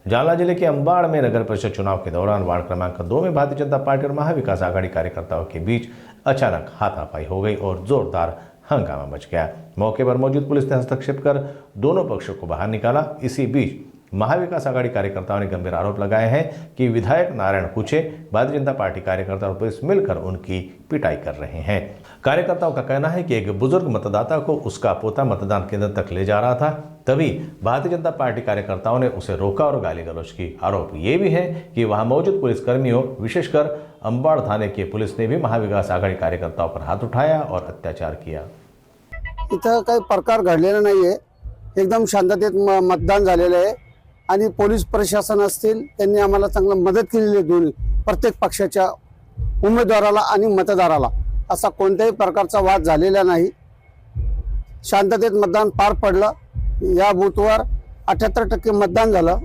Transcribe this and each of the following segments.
जालना जिले के अंबाड़ में नगर परिषद चुनाव के दौरान वार्ड क्रमांक 2 में भारतीय जनता पार्टी और महाविकास आघाड़ी कार्यकर्ताओं के बीच अचानक हाथापाई हो गई और जोरदार हंगामा मच गया। मौके पर मौजूद पुलिस ने हस्तक्षेप कर दोनों पक्षों को बाहर निकाला। इसी बीच महाविकास आघाड़ी कार्यकर्ताओं ने गंभीर आरोप लगाए हैं कि विधायक नारायण कुचे भारतीय जनता पार्टी कार्यकर्ता और पुलिस मिलकर उनकी पिटाई कर रहे हैं। कार्यकर्ताओं का कहना है कि एक बुजुर्ग मतदाता को उसका पोता मतदान केंद्र तक ले जा रहा था, तभी भारतीय जनता पार्टी कार्यकर्ताओं ने उसे रोका और गाली गलौज की। आरोप ये भी है कि वहां मौजूद पुलिसकर्मियों, विशेषकर अंबाड़ थाने के पुलिस ने भी महाविकास आघाड़ी कार्यकर्ताओं पर हाथ उठाया और अत्याचार किया। इथं काही प्रकार घडलेला नाहीये, एकदम शांततेत मतदान झालेलं आहे आणि पोलीस प्रशासन असतील त्यांनी आम्हाला चांगली मदत केलेली आहे। दोन्ही प्रत्येक पक्षाच्या उमेदवाराला आणि मतदाराला असा कोणत्याही प्रकारचा वाद झालेला नाही। शांततेत मतदान पार पडलं। या बूथवर 78% मतदान झालं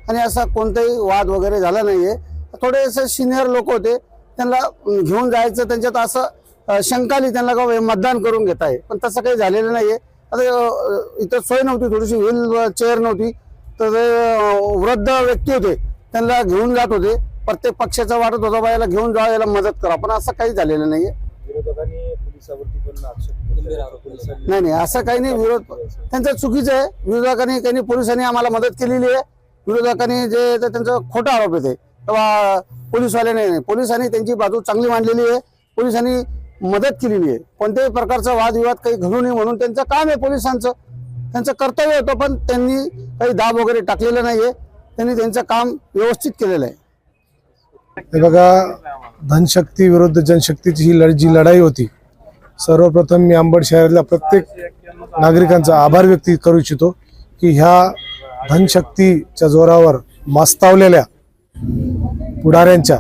आणि असा कोणताही वाद वगैरे झाला नाहीये। थोडेसे सिनियर लोक होते, त्यांना घेऊन जायचं, त्यांच्यात असं शंकाली त्यांना का मतदान करून घेत आहे, पण तसं काही झालेलं नाहीये। आता इथं सोय नव्हती, थोडीशी व्हील चेअर नव्हती, तर वृद्ध व्यक्ती होते त्यांना घेऊन जात होते। प्रत्येक पक्षाचा वाटत होता बा याला घेऊन जा, याला मदत करा, पण असं काही झालेलं नाहीये। विरोधकांनी पोलिसावरती पण आक्षेप नाही असं काही नाही। विरोध त्यांचं चुकीचं आहे। विरोधकांनी काही पोलिसांनी आम्हाला मदत केलेली आहे। विरोधकांनी जे त्यांचं खोटा आरोप येते तेव्हा पोलिसवाल्याने नाही, पोलिसांनी त्यांची बाजू चांगली मांडलेली आहे। पोलिसांनी मदत केलेली आहे। कोणत्याही प्रकारचा वादविवाद काही घडू नये म्हणून त्यांचं काम आहे, पोलिसांचं त्यांचं कर्तव्य होतं, पण त्यांनी काही दाब वगैरे टाकलेलं नाहीये। त्यांनी त्यांचं काम व्यवस्थित केलेलं आहे। हे बघा, धनशक्ती विरुद्ध जनशक्तीची ही जी लढाई होती, सर्वप्रथम मी अंबड शहरातल्या प्रत्येक नागरिकांचा आभार व्यक्त करू इच्छितो की ह्या धनशक्तीच्या जोरावर मास्तावलेल्या पुढाऱ्यांच्या,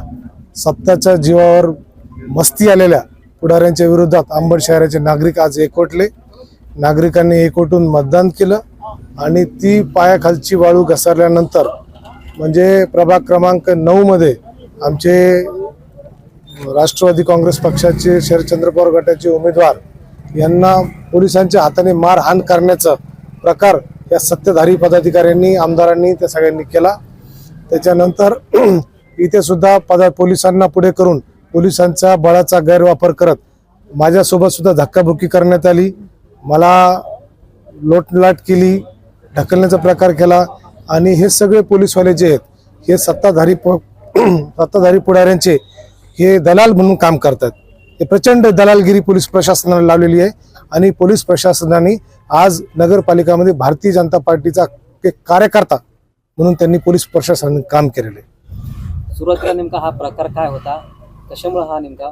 सत्ताच्या जीवावर मस्ती आलेल्या पुढाऱ्यांच्या विरोधात अंबड शहराचे नागरिक आज एकवटले। नागरिकांनी एकवटून मतदान केलं आणि ती पायाखालची वाळू घसरल्यानंतर म्हणजे प्रभाग क्रमांक 9 मध्ये आमचे राष्ट्रवादी काँग्रेस पक्षाचे शरदचंद्र पवार गटाचे उमेदवार यांना पोलिसांच्या हाताने मारहाण करण्याचा प्रकार या सत्ताधारी पदाधिकाऱ्यांनी, आमदारांनी त्या सगळ्यांनी केला। त्याच्यानंतर इथे सुद्धा पोलिसांना पुढे करून पोलिसांचा बळाचा गैरवापर करत माझ्यासोबत सुद्धा धक्काबुक्की करण्यात आली। मला लोटलाट केली, ढकलण्याचा प्रकार केला आणि हे सगळे पोलीसवाले जे आहेत हे सत्ताधारी पुढाऱ्यांचे हे दलाल म्हणून काम करतात। हे प्रचंड दलालगिरी पोलीस प्रशासनाने लावलेली आहे आणि पोलीस प्रशासनाने आज नगरपालिकामध्ये भारतीय जनता पार्टीचा एक कार्यकर्ता म्हणून त्यांनी पोलीस प्रशासनाने काम केलेले। सुरुवातीला नेमका हा प्रकार काय होता, कशामुळे हा नेमका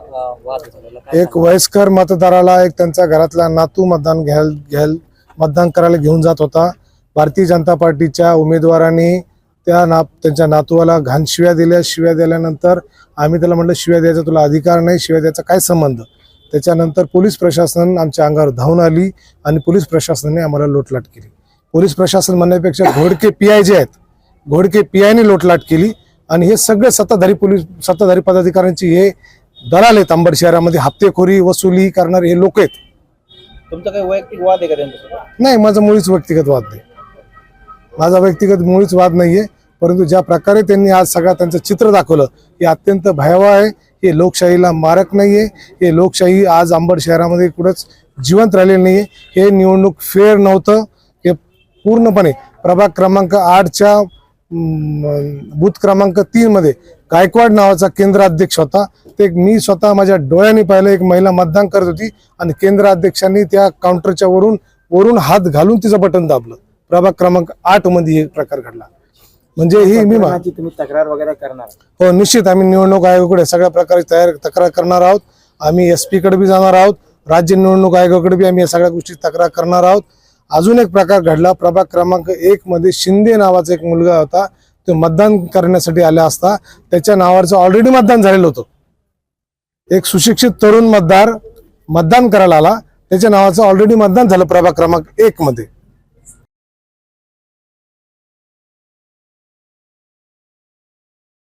वाद झालेला? एक वयस्कर मतदाराला एक त्यांच्या घरातला नातू मतदान करायला घेऊन जात होता। भारतीय जनता पार्टीच्या उमेदवारांनी त्यांच्या नातूला घाण शिव्या दिल्या। शिव्या दिल्यानंतर आम्ही त्याला म्हटलं, शिव्या द्यायचा तुला अधिकार नाही, शिव्या द्यायचा काय संबंध? त्याच्यानंतर पोलीस प्रशासन आमच्या अंगावर धावून आली आणि पोलीस प्रशासनाने आम्हाला लोटलाट केली। पोलीस प्रशासन म्हणण्यापेक्षा घोडके पीआय जे आहेत, घोडके पीआयने लोटलाट केली आणि हे सगळे सत्ताधारी पदाधिकाऱ्यांची हे दलाल आहेत। अंबड शहरामध्ये हप्तेखोरी वसुली करणारे हे लोक आहेत। तुमचा काही वैयक्तिक वाद आहे का त्यांच्यासोबत? नाही, माझा मुळीच व्यक्तिगत वाद नाही, माझा व्यक्तिगत मुळीच वाद नाहीये। परंतु ज्या प्रकारे त्यांनी आज सगळं त्यांचं चित्र दाखवलं हे अत्यंत भयावह आहे। हे लोकशाहीला मारक नाहीये। हे लोकशाही आज अंबड शहरामध्ये कुठंच जिवंत राहिलेली नाहीये। हे निवडणूक फेअर नव्हतं। हे पूर्णपणे प्रभाग क्रमांक 8च्या बूथ क्रमांक 3 मध्ये गायकवाड नावाचा केंद्र अध्यक्ष होता। ते मी स्वतः माझ्या डोळ्यांनी पाहिलं। एक महिला मतदान करत होती आणि केंद्र अध्यक्षांनी त्या काउंटरच्या वरून हात घालून तिचं बटन दाबलं। प्रभाग क्रमांक 8 मध्ये हे प्रकार घडला। म्हणजे ही तुम्ही तक्रार वगैरे करणार? हो, निश्चित आम्ही निवडणूक आयोगाकडे सगळ्या प्रकारे तक्रार करणार आहोत। आम्ही SP कडे बी जाणार आहोत, राज्य निवडणूक आयोगाकडे बी आम्ही या सगळ्या गोष्टी तक्रार करणार आहोत। अजून एक प्रकार घडला, प्रभाग क्रमांक 1 मध्ये शिंदे नावाचा एक मुलगा होता, तो मतदान करण्यासाठी आला असता त्याच्या नावाचं ऑलरेडी मतदान झालेलं होतं। एक सुशिक्षित तरुण मतदार मतदान करायला आला, त्याच्या नावाचं ऑलरेडी मतदान झालं प्रभाग क्रमांक 1 मध्ये।